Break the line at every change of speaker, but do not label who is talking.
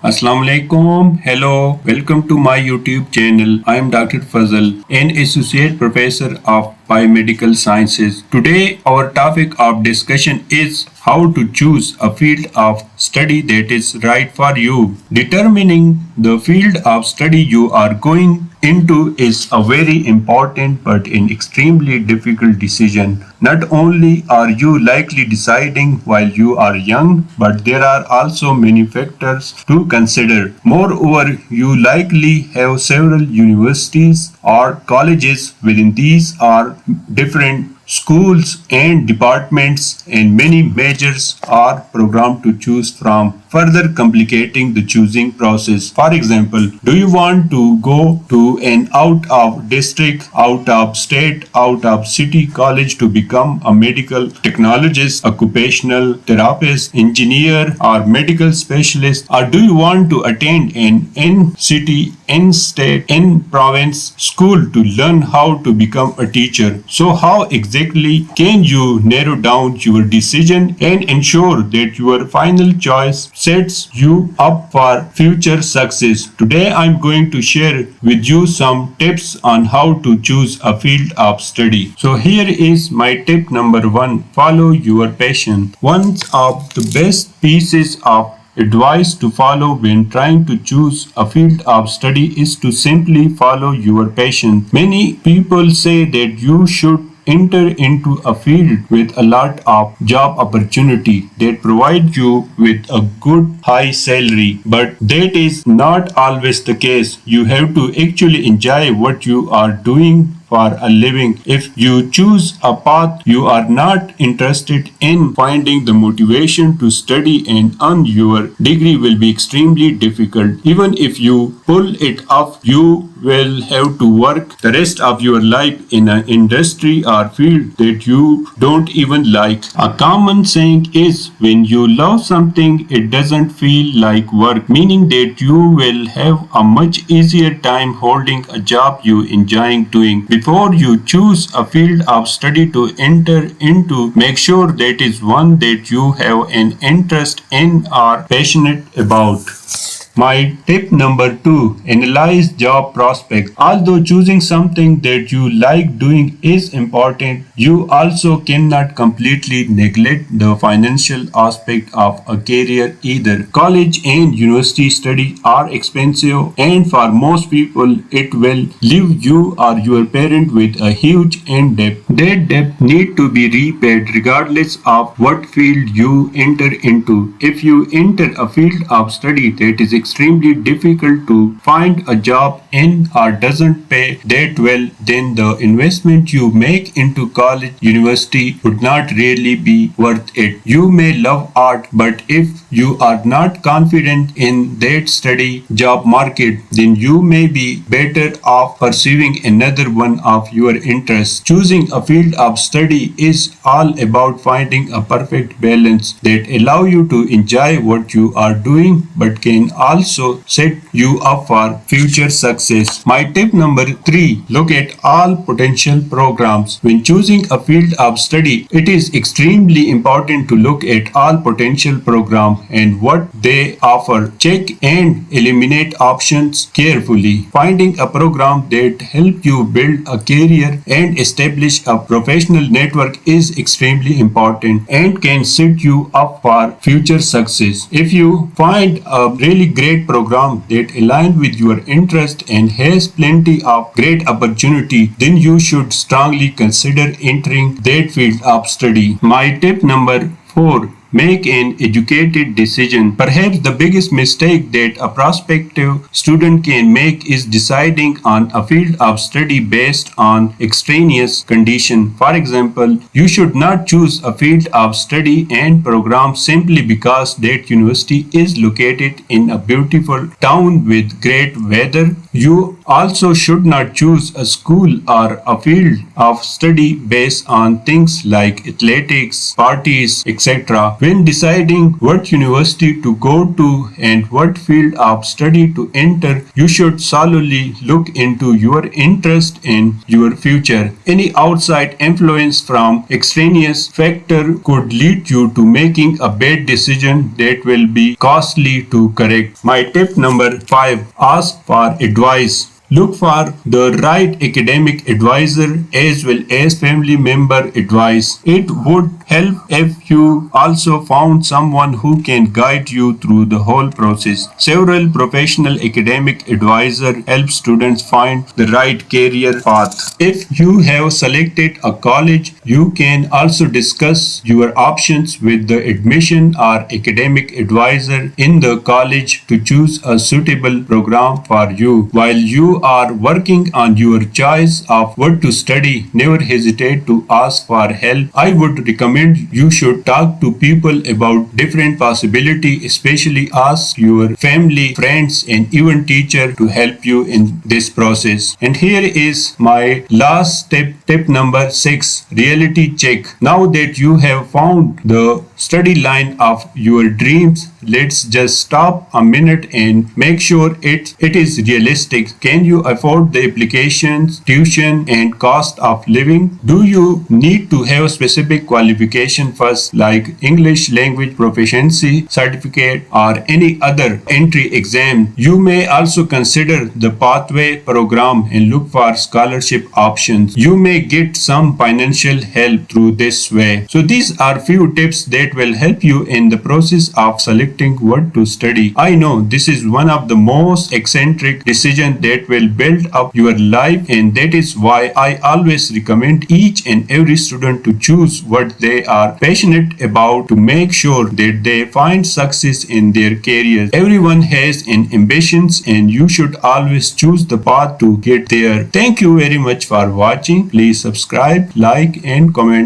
Assalamu alaikum. Hello. Welcome to my YouTube channel. I am Dr. Fazal, an associate professor of biomedical sciences. Today our topic of discussion is how to choose a field of study that is right for you. Determining the field of study you are going into is a very important but an extremely difficult decision. Not only are you likely deciding while you are young, but there are also many factors to consider. Moreover, you likely have several universities or colleges within these are different schools and departments and many majors are programmed to choose from, further complicating the choosing process. For example, do you want to go to an out of district, out of state, out of city college to become a medical technologist, occupational therapist, engineer, or medical specialist? Or do you want to attend an in city, in state, in province school to learn how to become a teacher? So, how exactly can you narrow down your decision and ensure that your final choice sets you up for future success? Today I'm going to share with you some tips on how to choose a field of study. So here is my tip number 1. Follow your passion. One of the best pieces of advice to follow when trying to choose a field of study is to simply follow your passion. Many people say that you should enter into a field with a lot of job opportunity that provide you with a good high salary, but that is not always the case. You have to actually enjoy what you are doing for a living. If you choose a path you are not interested in, finding the motivation to study and earn your degree will be extremely difficult. Even if you pull it off, you will have to work the rest of your life in an industry or field that you don't even like. A common saying is, when you love something, it doesn't feel like work, meaning that you will have a much easier time holding a job you enjoy doing. Before you choose a field of study to enter into, make sure that is one that you have an interest in or passionate about. My tip number 2. Analyze job prospects. Although choosing something that you like doing is important, you also cannot completely neglect the financial aspect of a career either. College and university study are expensive, and for most people it will leave you or your parent with a huge end debt. That debt need to be repaid regardless of what field you enter into. If you enter a field of study that is extremely difficult to find a job in or doesn't pay that well, then the investment you make into college, university would not really be worth it. You may love art, but if you are not confident in that study job market, then you may be better off pursuing another one of your interests. Choosing a field of study is all about finding a perfect balance that allow you to enjoy what you are doing but can also set you up for future success. My tip number 3. Look at all potential programs. When choosing a field of study, it is extremely important to look at all potential programs and what they offer. Check and eliminate options carefully. Finding a program that helps you build a career and establish a professional network is extremely important and can set you up for future success. If you find a really great program that aligns with your interest and has plenty of great opportunity, then you should strongly consider entering that field of study. My tip number 4. Make an educated decision. Perhaps the biggest mistake that a prospective student can make is deciding on a field of study based on extraneous conditions. For example, you should not choose a field of study and program simply because that university is located in a beautiful town with great weather. You also should not choose a school or a field of study based on things like athletics, parties, etc. When deciding what university to go to and what field of study to enter, you should solely look into your interest and your future. Any outside influence from extraneous factor could lead you to making a bad decision that will be costly to correct. My tip number 5: ask for advice. Look for the right academic advisor as well as family member advice. It would help if you also found someone who can guide you through the whole process. Several professional academic advisors help students find the right career path. If you have selected a college, you can also discuss your options with the admission or academic advisor in the college to choose a suitable program for you. While you are working on your choice of what to study, never hesitate to ask for help. I would recommend you should talk to people about different possibilities, especially ask your family, friends, and even teacher to help you in this process. And here is my last tip number 6: reality check. Now that you have found the study line of your dreams, let's just stop a minute and make sure it is realistic. Can you afford the applications, tuition, and cost of living? Do you need to have specific qualification first, like English language proficiency certificate or any other entry exam? You may also consider the pathway program and look for scholarship options. You may get some financial help through this way. So these are few tips that will help you in the process of selecting what to study. I know this is one of the most eccentric decisions that will build up your life, and that is why I always recommend each and every student to choose what they are passionate about to make sure that they find success in their careers. Everyone has an ambitions and you should always choose the path to get there. Thank you very much for watching. Please subscribe, like, and comment.